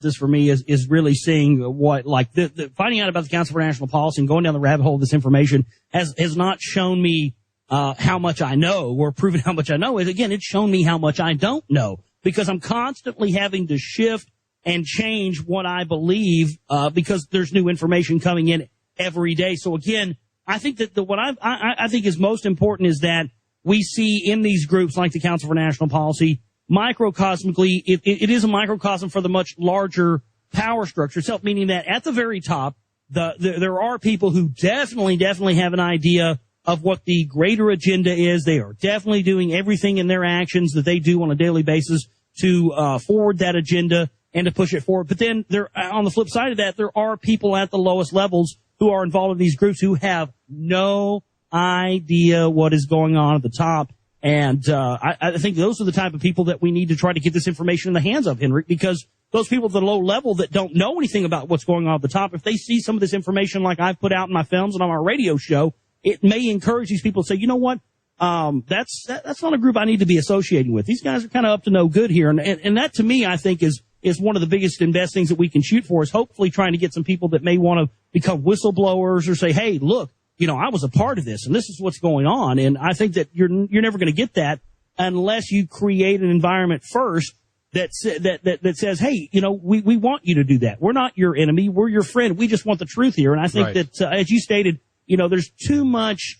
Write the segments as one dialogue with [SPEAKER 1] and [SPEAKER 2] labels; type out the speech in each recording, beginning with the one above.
[SPEAKER 1] this for me is really seeing what, like, finding out about the Council for National Policy and going down the rabbit hole of this information has not shown me how much I know or proven how much I know. Again, it's shown me how much I don't know, because I'm constantly having to shift and change what I believe because there's new information coming in every day. So again, I think that what I think is most important is that we see in these groups like the Council for National Policy, microcosmically, it is a microcosm for the much larger power structure itself, meaning that at the very top, there are people who definitely have an idea of what the greater agenda is. They are definitely doing everything in their actions that they do on a daily basis to forward that agenda and to push it forward. But then on the flip side of that, there are people at the lowest levels who are involved in these groups who have no idea what is going on at the top. And I think those are the type of people that we need to try to get this information in the hands of, Henrik, because those people at the low level that don't know anything about what's going on at the top, if they see some of this information like I've put out in my films and on my radio show, it may encourage these people to say, you know what, that's not a group I need to be associating with. These guys are kind of up to no good here. And that, to me, I think is one of the biggest and best things that we can shoot for, is hopefully trying to get some people that may want to become whistleblowers or say, hey, look, you know, I was a part of this and this is what's going on. And I think that you're never going to get that unless you create an environment first that says, hey, you know, we want you to do that. We're not your enemy. We're your friend. We just want the truth here. And I think that, as you stated, you know, there's too much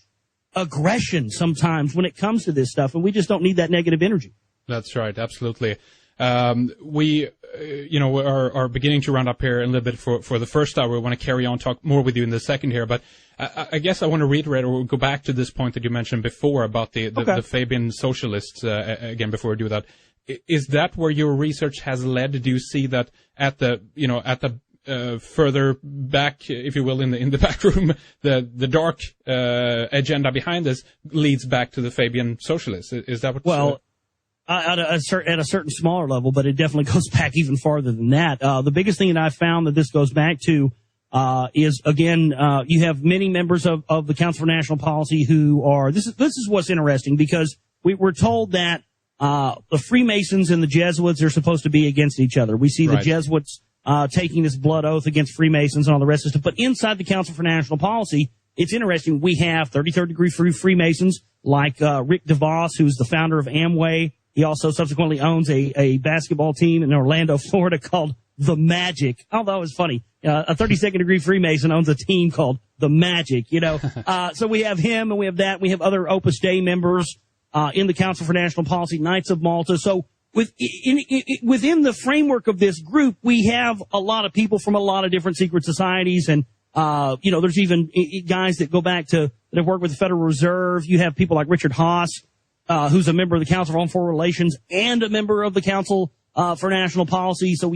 [SPEAKER 1] aggression sometimes when it comes to this stuff, and we just don't need that negative energy. That's right. Absolutely. We are beginning to round up here a little bit for the first hour. We want to carry on, talk more with you in the second here, but I guess I want to reiterate or go back to this point that you mentioned before about the Fabian socialists again before we do that. Is that where your research has led? Do you see that at the further back, if you will, in the back room, the dark agenda behind this leads back to the Fabian socialists? Is that what? Well, at a certain smaller level, but it definitely goes back even farther than that. The biggest thing that I've found that this goes back to is, again, you have many members of the Council for National Policy who are, this is what's interesting, because we're told that the Freemasons and the Jesuits are supposed to be against each other. We see the Jesuits taking this blood oath against Freemasons and all the rest of stuff. But inside the Council for National Policy, it's interesting. We have 33rd degree Freemasons like Rick DeVos, who's the founder of Amway. He also subsequently owns a basketball team in Orlando, Florida called The Magic. Oh, that was funny. A 32nd degree Freemason owns a team called The Magic, you know. So we have him and we have that. We have other Opus Dei members in the Council for National Policy, Knights of Malta. So within the framework of this group, we have a lot of people from a lot of different secret societies. And, there's even guys that go back that have worked with the Federal Reserve. You have people like Richard Haas, who's a member of the Council on Foreign Relations and a member of the Council for National Policy. So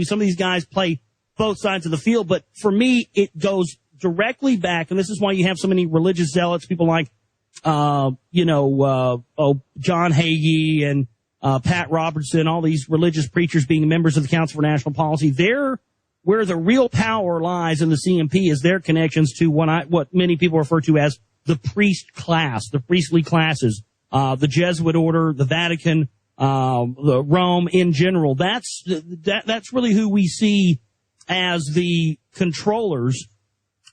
[SPEAKER 1] some of these guys play both sides of the field. But for me, it goes directly back, and this is why you have so many religious zealots, people like John Hagee and Pat Robertson, all these religious preachers being members of the Council for National Policy. Where the real power lies in the CNP is their connections to what many people refer to as the priest class, the priestly classes, the Jesuit order, the Vatican, the Rome in general. That's really who we see as the controllers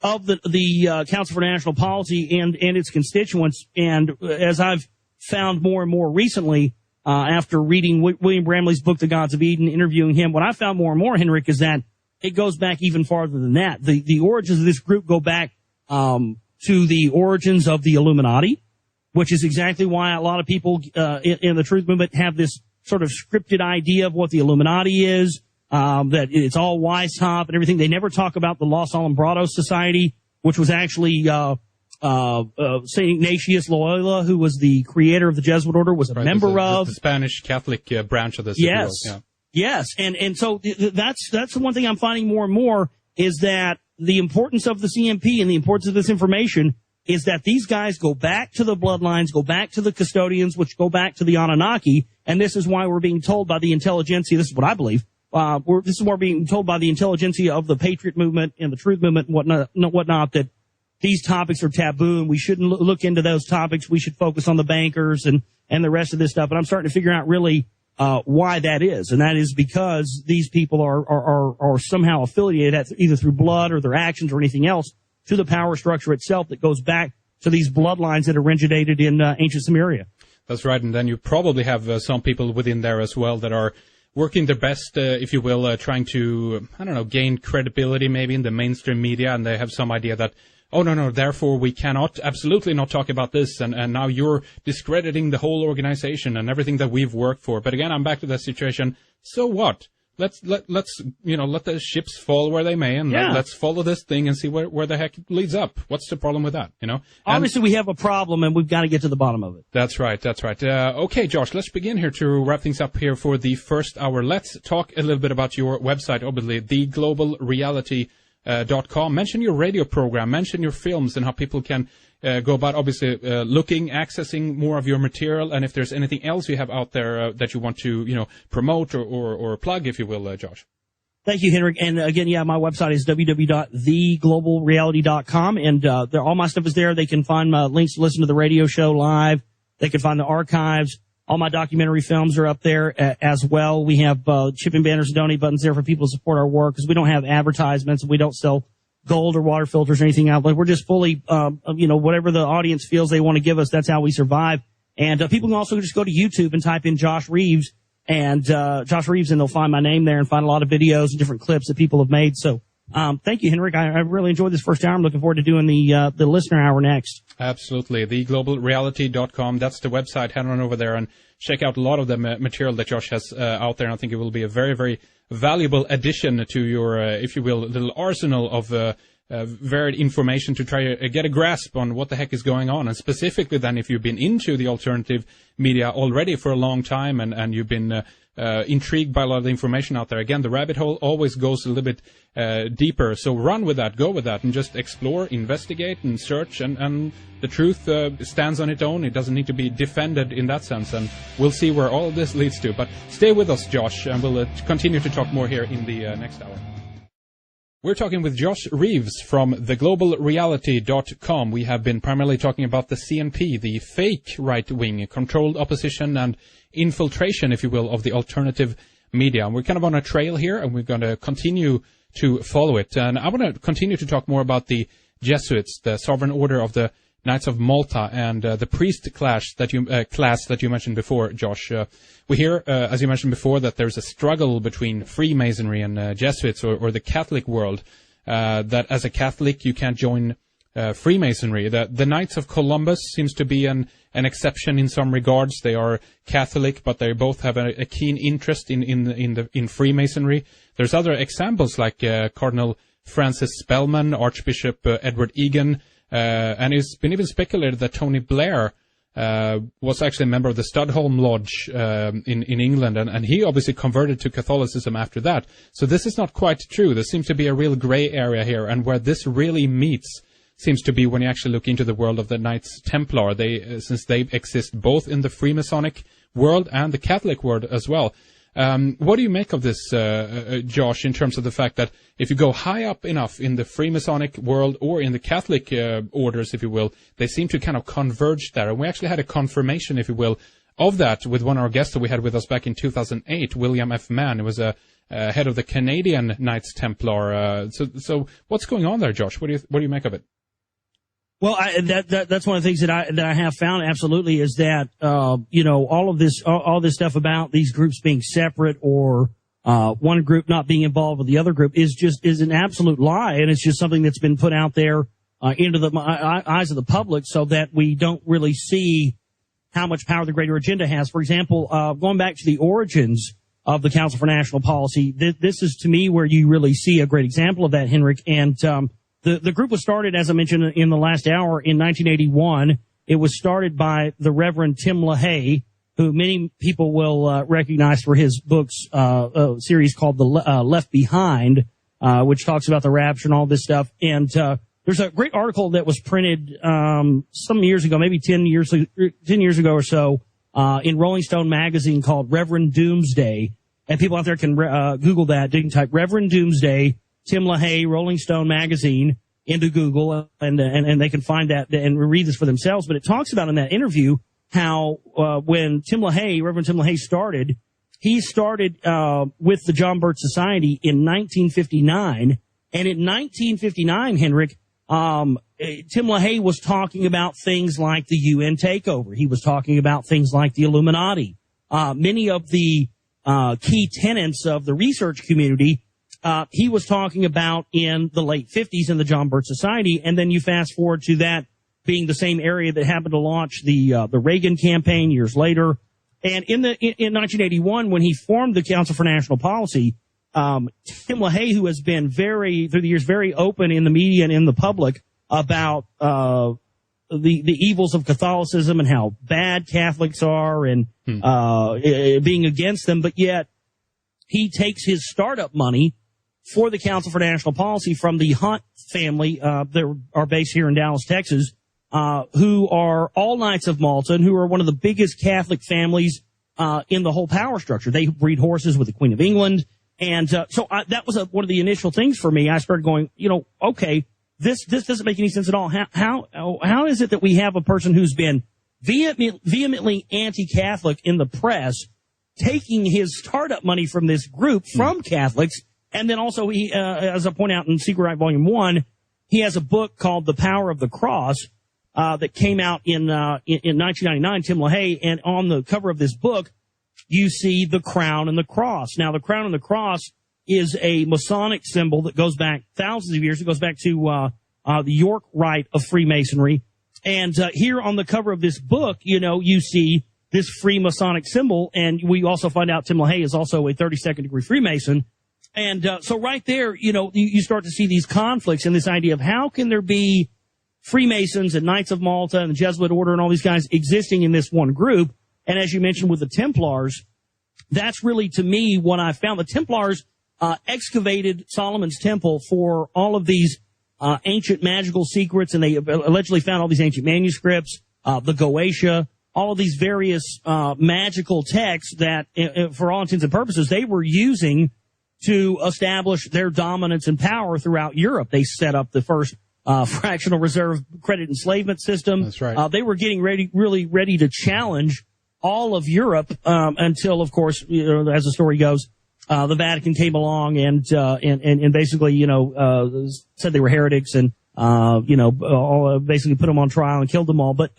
[SPEAKER 1] of the Council for National Policy and its constituents. And as I've found more and more recently, after reading William Bramley's book, The Gods of Eden, interviewing him, what I found more and more, Henrik, is that it goes back even farther than that. The origins of this group go back to the origins of the Illuminati, which is exactly why a lot of people in the truth movement have this sort of scripted idea of what the Illuminati is, that it's all wise top and everything. They never talk about the Los Alumbrados Society, which was actually St. Ignatius Loyola, who was the creator of the Jesuit order, was a member of the Spanish Catholic branch of this. Yes. Yes. And so that's the one thing I'm finding more and more is that the importance of the CNP and the importance of this information is that these guys go back to the bloodlines, go back to the custodians, which go back to the Anunnaki. And this is why we're being told by the intelligentsia, this is what I believe, this is what we're being told by the intelligentsia of the Patriot movement and the Truth movement and whatnot, that these topics are taboo and we shouldn't look into those topics. We should focus on the bankers and the rest of this stuff. But I'm starting to figure out really why that is. And that is because these people are somehow affiliated either through blood or their actions or anything else to the power structure itself that goes back to these bloodlines that originated in ancient Sumeria.
[SPEAKER 2] That's right. And then you probably have some people within there as well that are working their best, if you will, trying to, gain credibility maybe in the mainstream media. And they have some idea that, oh, no, therefore we cannot absolutely not talk about this. And now you're discrediting the whole organization and everything that we've worked for. But again, I'm back to that situation. So what? Let's let the ships fall where they may, and let's follow this thing and see where the heck it leads up. What's the problem with that?
[SPEAKER 1] Obviously we have a problem, and we've got to get to the bottom of it.
[SPEAKER 2] That's right. Okay, Josh, let's begin here to wrap things up here for the first hour. Let's talk a little bit about your website, obviously, theglobalreality.com. Mention your radio program, mention your films, and how people can go about, obviously, looking, accessing more of your material, and if there's anything else you have out there that you want to, promote or plug, if you will, Josh.
[SPEAKER 1] Thank you, Henrik. And again, my website is www.theglobalreality.com, and all my stuff is there. They can find my links to listen to the radio show live. They can find the archives. All my documentary films are up there as well. We have shipping banners and donate buttons there for people to support our work, because we don't have advertisements and we don't sell gold or water filters or anything out. But we're just fully, whatever the audience feels they want to give us, that's how we survive. And people can also just go to YouTube and type in Josh Reeves, and they'll find my name there and find a lot of videos and different clips that people have made. So thank you, Henrik. I really enjoyed this first hour. I'm looking forward to doing the listener hour next.
[SPEAKER 2] Absolutely. Theglobalreality.com. That's the website. Head on over there and check out a lot of the material that Josh has out there. And I think it will be a very, very valuable addition to your, if you will, little arsenal of varied information to try to get a grasp on what the heck is going on. And specifically then, if you've been into the alternative media already for a long time and you've been intrigued by a lot of the information out there, again, the rabbit hole always goes a little bit deeper. So run with that, go with that, and just explore, investigate, and search. And the truth stands on its own. It doesn't need to be defended in that sense. And we'll see where all of this leads to. But stay with us, Josh, and we'll continue to talk more here in the next hour. We're talking with Josh Reeves from theglobalreality.com. We have been primarily talking about the CNP, the fake right-wing, controlled opposition and infiltration, if you will, of the alternative media. And we're kind of on a trail here, and we're going to continue to follow it. And I want to continue to talk more about the Jesuits, the Sovereign Order of the Knights of Malta, and the priest class that you mentioned before, Josh. We hear, as you mentioned before, that there's a struggle between Freemasonry and Jesuits or the Catholic world. That as a Catholic you can't join Freemasonry. The Knights of Columbus seems to be an exception in some regards. They are Catholic, but they both have a keen interest in Freemasonry. There's other examples like Cardinal Francis Spellman, Archbishop Edward Egan. And it's been even speculated that Tony Blair was actually a member of the Studholme Lodge in England, and he obviously converted to Catholicism after that. So this is not quite true. There seems to be a real gray area here, and where this really meets seems to be when you actually look into the world of the Knights Templar. Since they exist both in the Freemasonic world and the Catholic world as well. What do you make of this, Josh, in terms of the fact that if you go high up enough in the Freemasonic world or in the Catholic orders, if you will, they seem to kind of converge there. And we actually had a confirmation, if you will, of that with one of our guests that we had with us back in 2008, William F. Mann. He was a head of the Canadian Knights Templar. So what's going on there, Josh? What do you make of it?
[SPEAKER 1] Well, that's one of the things that I have found absolutely is that, all this stuff about these groups being separate or, one group not being involved with the other group is an absolute lie. And it's just something that's been put out there, into the eyes of the public so that we don't really see how much power the greater agenda has. For example, going back to the origins of the Council for National Policy, this is to me where you really see a great example of that, Henrik. And, the group was started, as I mentioned in the last hour, in 1981. It was started by the Reverend Tim LaHaye, who many people will recognize for his books, series called The Left Behind, which talks about the rapture and all this stuff. And there's a great article that was printed some years ago, maybe 10 years ago or so, in Rolling Stone magazine called Reverend Doomsday. And people out there can Google that. They can type Reverend Doomsday, Tim LaHaye, Rolling Stone magazine into Google, and they can find that and read this for themselves. But it talks about in that interview how when Reverend Tim LaHaye started, he started with the John Birch Society in 1959. And in 1959, Henrik, Tim LaHaye was talking about things like the UN takeover. He was talking about things like the Illuminati. Many of the key tenets of the research community, he was talking about in the late 50s in the John Birch Society. And then you fast forward to that being the same area that happened to launch the Reagan campaign years later. And in 1981, when he formed the Council for National Policy, Tim LaHaye, who has been through the years, very open in the media and in the public about the evils of Catholicism and how bad Catholics are and being against them, but yet he takes his startup money for the Council for National Policy from the Hunt family that are based here in Dallas, Texas, who are all Knights of Malta and who are one of the biggest Catholic families in the whole power structure. They breed horses with the Queen of England. And so that was one of the initial things for me. I started going, okay, this doesn't make any sense at all. How is it that we have a person who's been vehemently anti-Catholic in the press taking his startup money from this group from Catholics? And then also he, as I point out in Secret Right Volume 1, he has a book called The Power of the Cross that came out in 1999, Tim LaHaye, and on the cover of this book, you see the crown and the cross. Now, the crown and the cross is a Masonic symbol that goes back thousands of years. It goes back to the York Rite of Freemasonry. And here on the cover of this book, you see this Freemasonic symbol, and we also find out Tim LaHaye is also a 32nd degree Freemason. And so right there, you start to see these conflicts and this idea of how can there be Freemasons and Knights of Malta and the Jesuit order and all these guys existing in this one group. And as you mentioned with the Templars, that's really, to me, what I found. The Templars excavated Solomon's temple for all of these ancient magical secrets, and they allegedly found all these ancient manuscripts, the Goetia, all of these various magical texts that, for all intents and purposes, they were using to establish their dominance and power throughout Europe. They set up the first fractional reserve credit enslavement system.
[SPEAKER 2] That's right.
[SPEAKER 1] They were getting really ready to challenge all of Europe until, of course, as the story goes, the Vatican came along and basically, said they were heretics and, basically put them on trial and killed them all. But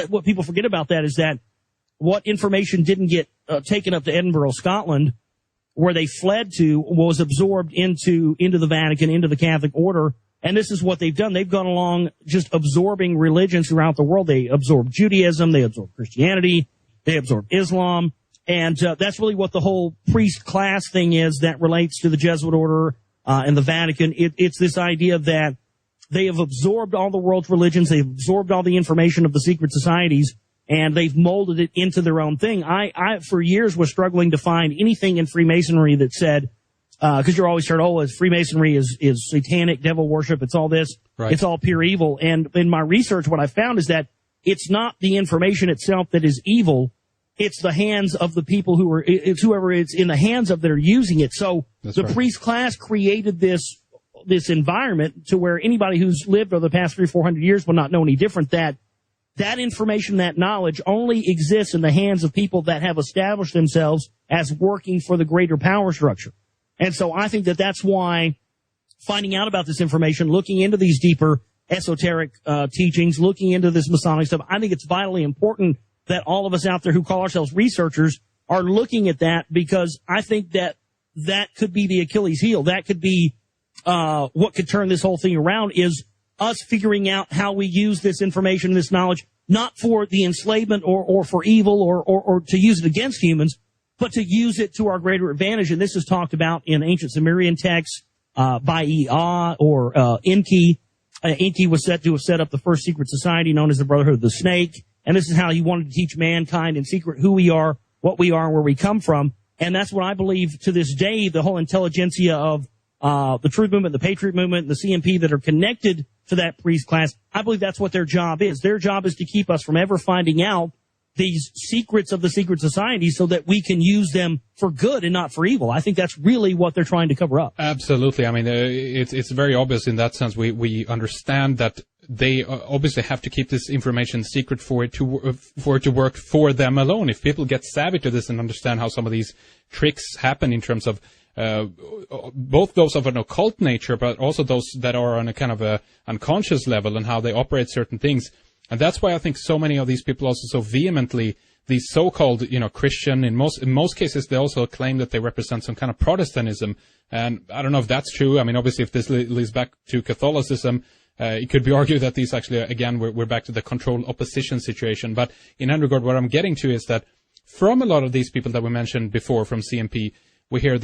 [SPEAKER 1] what people forget about that is that what information didn't get taken up to Edinburgh, Scotland, where they fled to, was absorbed into the Vatican, into the Catholic order. And this is what they've done. They've gone along just absorbing religions throughout the world. They absorbed Judaism. They absorbed Christianity. They absorbed Islam. And that's really what the whole priest class thing is that relates to the Jesuit order and the Vatican. It's this idea that they have absorbed all the world's religions. They've absorbed all the information of the secret societies, and they've molded it into their own thing. I for years was struggling to find anything in Freemasonry that said, because you're always heard, Freemasonry is satanic, devil worship, it's all this, right. It's all pure evil. And in my research, what I found is that it's not the information itself that is evil. It's the hands of the people it's whoever it's in the hands of that are using it. So that's the right. Priest class created this environment to where anybody who's lived over the past 300-400 years will not know any different, that information, that knowledge only exists in the hands of people that have established themselves as working for the greater power structure. And so I think that that's why finding out about this information, looking into these deeper esoteric teachings, looking into this Masonic stuff, I think it's vitally important that all of us out there who call ourselves researchers are looking at that, because I think that could be the Achilles heel. That could be what could turn this whole thing around, is us figuring out how we use this information, this knowledge, not for the enslavement or for evil or to use it against humans, but to use it to our greater advantage. And this is talked about in ancient Sumerian texts by Ea or Enki. Enki was said to have set up the first secret society known as the Brotherhood of the Snake. And this is how he wanted to teach mankind in secret who we are, what we are, and where we come from. And that's what I believe to this day, the whole intelligentsia of the Truth Movement, the Patriot Movement, and the CMP that are connected to that priest class, I believe that's what their job is. Their job is to keep us from ever finding out these secrets of the secret society so that we can use them for good and not for evil. I think that's really what they're trying to cover up.
[SPEAKER 2] Absolutely. I mean, it's very obvious in that sense. We understand that they obviously have to keep this information secret for it to work for them alone. If people get savvy to this and understand how some of these tricks happen in terms of both those of an occult nature, but also those that are on a kind of a unconscious level and how they operate certain things. And that's why I think so many of these people also so vehemently, these so-called, Christian, in most cases, they also claim that they represent some kind of Protestantism. And I don't know if that's true. I mean, obviously, if this leads back to Catholicism, it could be argued that these actually, again, we're back to the controlled opposition situation. But in that regard, what I'm getting to is that from a lot of these people that we mentioned before from CMP, we hear that